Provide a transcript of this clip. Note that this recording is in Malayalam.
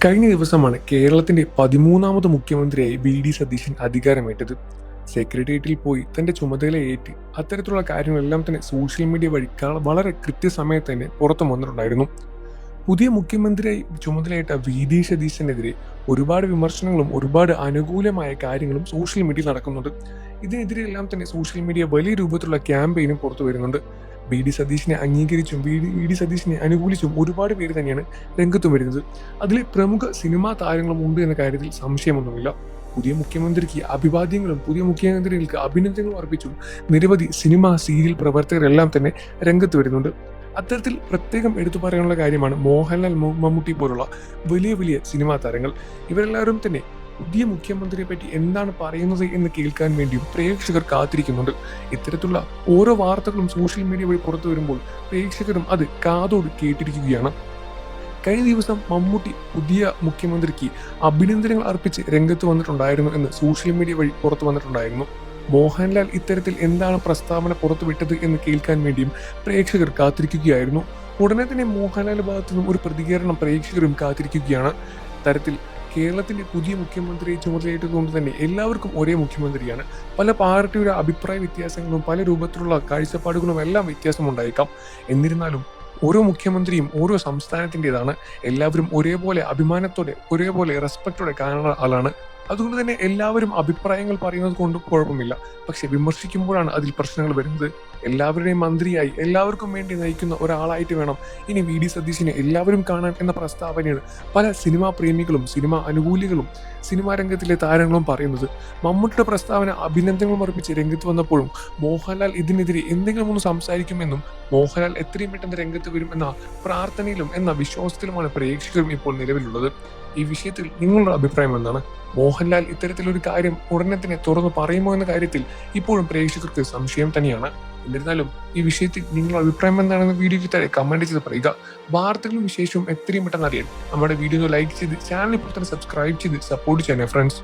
കഴിഞ്ഞ ദിവസമാണ് കേരളത്തിന്റെ 13ാമത് മുഖ്യമന്ത്രിയായി വി.ഡി. സതീശൻ അധികാരമേറ്റത്. സെക്രട്ടേറിയറ്റിൽ പോയി തന്റെ ചുമതലയേറ്റ് അത്തരത്തിലുള്ള കാര്യങ്ങളെല്ലാം തന്നെ സോഷ്യൽ മീഡിയ വഴി വളരെ കൃത്യസമയത്ത് തന്നെ പുറത്തു വന്നിട്ടുണ്ടായിരുന്നു. പുതിയ മുഖ്യമന്ത്രിയായി ചുമതലയേറ്റ വി.ഡി. സതീശനെതിരെ ഒരുപാട് വിമർശനങ്ങളും ഒരുപാട് അനുകൂലമായ കാര്യങ്ങളും സോഷ്യൽ മീഡിയയിൽ നടക്കുന്നുണ്ട്. ഇതിനെതിരെയെല്ലാം തന്നെ സോഷ്യൽ മീഡിയ വലിയ രൂപത്തിലുള്ള ക്യാമ്പയിനും പുറത്തു വരുന്നുണ്ട്. വി.ഡി. സതീശനെ അംഗീകരിച്ചും വി.ഡി. സതീശനെ അനുകൂലിച്ചും ഒരുപാട് പേര് തന്നെയാണ് രംഗത്ത് വരുന്നത്. അതിൽ പ്രമുഖ സിനിമാ താരങ്ങളും ഉണ്ട് എന്ന കാര്യത്തിൽ സംശയമൊന്നുമില്ല. പുതിയ മുഖ്യമന്ത്രിക്ക് അഭിവാദ്യങ്ങളും പുതിയ മുഖ്യമന്ത്രികൾക്ക് അഭിനന്ദനങ്ങളും അർപ്പിച്ചും നിരവധി സിനിമ, സീരിയൽ പ്രവർത്തകരെല്ലാം തന്നെ രംഗത്ത് വരുന്നുണ്ട്. അത്തരത്തിൽ പ്രത്യേകം എടുത്തു പറയാനുള്ള കാര്യമാണ് മോഹൻലാൽ, മമ്മൂട്ടി പോലുള്ള വലിയ വലിയ സിനിമാ താരങ്ങൾ. ഇവരെല്ലാവരും തന്നെ പുതിയ മുഖ്യമന്ത്രിയെ പറ്റി എന്താണ് പറയുന്നത് എന്ന് കേൾക്കാൻ വേണ്ടിയും പ്രേക്ഷകർ കാത്തിരിക്കുന്നുണ്ട്. ഇത്തരത്തിലുള്ള ഓരോ വാർത്തകളും സോഷ്യൽ മീഡിയ വഴി പുറത്തു വരുമ്പോൾ പ്രേക്ഷകരും അത് കാതോട് കേട്ടിരിക്കുകയാണ്. കഴിഞ്ഞ ദിവസം മമ്മൂട്ടി പുതിയ മുഖ്യമന്ത്രിക്ക് അഭിനന്ദനങ്ങൾ അർപ്പിച്ച് രംഗത്ത് വന്നിട്ടുണ്ടായിരുന്നു എന്ന് സോഷ്യൽ മീഡിയ വഴി പുറത്തു വന്നിട്ടുണ്ടായിരുന്നു. മോഹൻലാൽ ഇത്തരത്തിൽ എന്താണ് പ്രസ്താവന പുറത്തുവിട്ടത് എന്ന് കേൾക്കാൻ വേണ്ടിയും പ്രേക്ഷകർ കാത്തിരിക്കുകയായിരുന്നു. ഉടനെ തന്നെ മോഹൻലാലിന്റെ ഭാഗത്തു നിന്നും ഒരു പ്രതികരണം പ്രേക്ഷകരും കാത്തിരിക്കുകയാണ്. തരത്തിൽ കേരളത്തിന്റെ പുതിയ മുഖ്യമന്ത്രിയെ ചുമതലയേറ്റതുകൊണ്ട് തന്നെ എല്ലാവർക്കും ഒരേ മുഖ്യമന്ത്രിയാണ്. പല പാർട്ടിയുടെ അഭിപ്രായ വ്യത്യാസങ്ങളും പല രൂപത്തിലുള്ള കാഴ്ചപ്പാടുകളും എല്ലാം വ്യത്യാസമുണ്ടായേക്കാം. എന്നിരുന്നാലും ഓരോ മുഖ്യമന്ത്രിയും ഓരോ സംസ്ഥാനത്തിൻ്റെതാണ്. എല്ലാവരും ഒരേപോലെ അഭിമാനത്തോടെ ഒരേപോലെ റെസ്പെക്റ്റോടെ കാണുന്ന ആളാണ്. അതുകൊണ്ട് തന്നെ എല്ലാവരും അഭിപ്രായങ്ങൾ പറയുന്നത് കൊണ്ട് കുഴപ്പമില്ല. പക്ഷെ വിമർശിക്കുമ്പോഴാണ് അതിൽ പ്രശ്നങ്ങൾ വരുന്നത്. എല്ലാവരുടെയും മന്ത്രിയായി എല്ലാവർക്കും വേണ്ടി നയിക്കുന്ന ഒരാളായിട്ട് വേണം ഇനി വി.ഡി. സതീശനെ എല്ലാവരും കാണാൻ എന്ന പ്രസ്താവനയാണ് പല സിനിമാ പ്രേമികളും സിനിമാ അനുകൂലികളും സിനിമാ രംഗത്തിലെ താരങ്ങളും പറയുന്നത്. മമ്മൂട്ടിയുടെ പ്രസ്താവന അഭിനന്ദനങ്ങളും അർപ്പിച്ച് രംഗത്ത് വന്നപ്പോഴും മോഹൻലാൽ ഇതിനെതിരെ എന്തെങ്കിലും ഒന്ന് സംസാരിക്കുമെന്നും മോഹൻലാൽ എത്രയും പെട്ടെന്ന് രംഗത്ത് വരുമെന്ന പ്രാർത്ഥനയിലും എന്ന വിശ്വാസത്തിലുമാണ് പ്രേക്ഷകരും ഇപ്പോൾ നിലവിലുള്ളത്. ഈ വിഷയത്തിൽ നിങ്ങളുടെ അഭിപ്രായം എന്താണ്? മോഹൻലാൽ ഇത്തരത്തിലൊരു കാര്യം ഉടനെ തന്നെ തുറന്നു പറയുമോ എന്ന കാര്യത്തിൽ ഇപ്പോഴും പ്രേക്ഷകർക്ക് സംശയം തന്നെയാണ്. എന്നിരുന്നാലും ഈ വിഷയത്തിൽ നിങ്ങളുടെ അഭിപ്രായം എന്താണെന്ന് വീഡിയോയ്ക്ക് താഴെ കമന്റ് ചെയ്ത് പറയുക. വാർത്തകളും വിശേഷവും എത്രയും പെട്ടെന്ന് അറിയാൻ നമ്മുടെ വീഡിയോ ലൈക്ക് ചെയ്ത് ചാനൽ ഇപ്പോൾ തന്നെ സബ്സ്ക്രൈബ് ചെയ്ത് സപ്പോർട്ട് ചെയ്യണേ ഫ്രണ്ട്സ്.